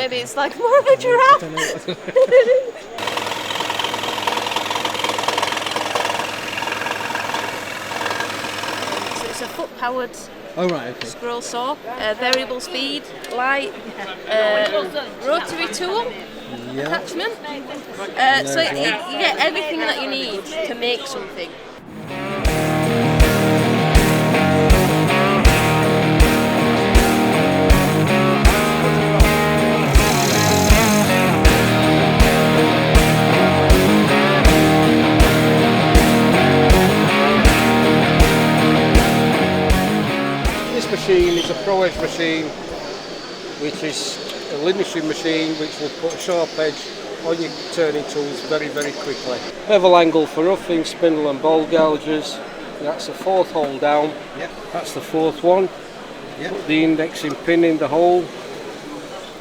maybe it's like more of a giraffe. So it's a foot-powered scroll saw, variable speed, light, rotary tool attachment. So you get everything that you need to make something. This machine is a Pro Edge machine, which is a linishing machine which will put a sharp edge on your turning tools very, very quickly. Bevel angle for roughing, spindle and bowl gouges. That's the 4th hole down. Yep. That's the 4th one. Yep. Put the indexing pin in the hole.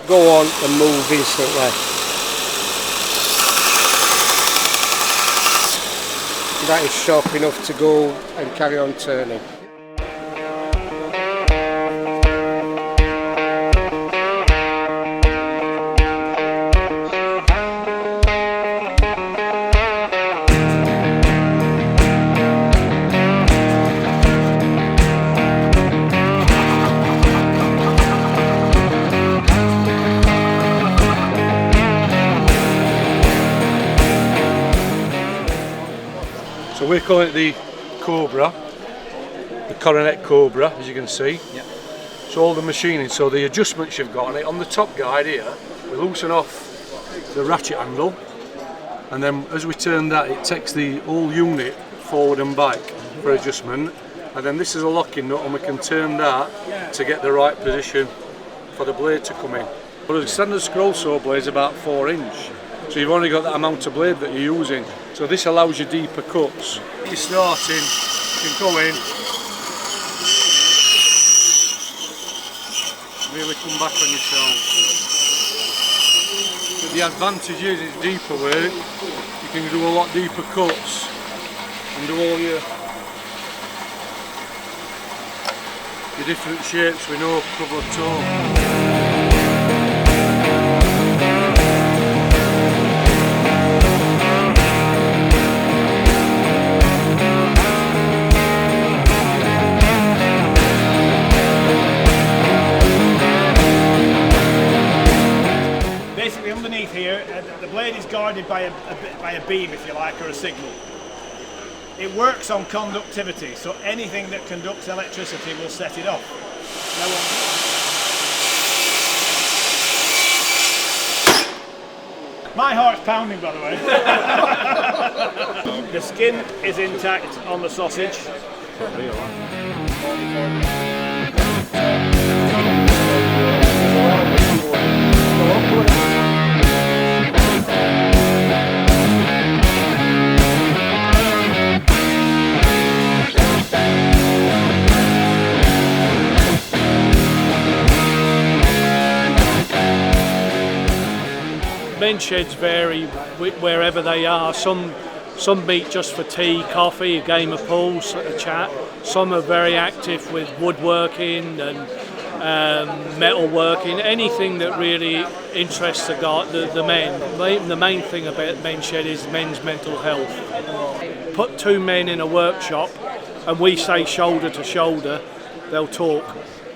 Go on and move instantly. That is sharp enough to go and carry on turning. So we're calling it the Cobra, the Coronet Cobra, as you can see. Yep. So all the machining, so the adjustments you've got on it, on the top guide here, we loosen off the ratchet handle, and then as we turn that, it takes the whole unit forward and back for adjustment, and then this is a locking nut, and we can turn that to get the right position for the blade to come in. But a standard scroll saw blade is about 4 inch. So you've only got that amount of blade that you're using. So this allows you deeper cuts. You're starting, you can go in, really come back on yourself. But the advantage is it's deeper work, you can do a lot deeper cuts and do all your different shapes with no trouble at all. Underneath here, the blade is guarded by a beam, if you like, or a signal. It works on conductivity, so anything that conducts electricity will set it off. My heart's pounding, by the way. The skin is intact on the sausage. Men sheds vary wherever they are. Some meet just for tea, coffee, a game of pool, a chat. Some are very active with woodworking and metalworking, anything that really interests the men. The main thing about men's shed is men's mental health. Put 2 men in a workshop and we say shoulder to shoulder, they'll talk.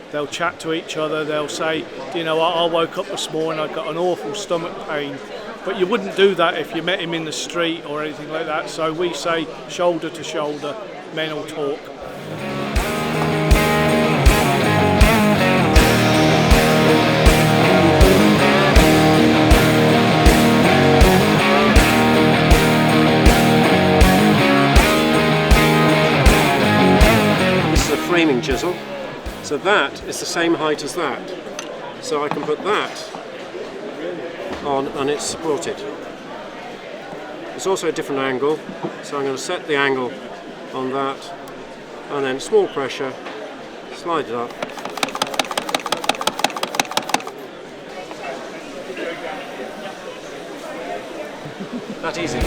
They'll chat to each other, they'll say, you know, I woke up this morning, I've got an awful stomach pain. But you wouldn't do that if you met him in the street or anything like that. So we say shoulder to shoulder, men will talk. This is a framing chisel. So that is the same height as that. So I can put that on and it's supported. It's also a different angle, so I'm going to set the angle on that and then small pressure, slide it up. That easy.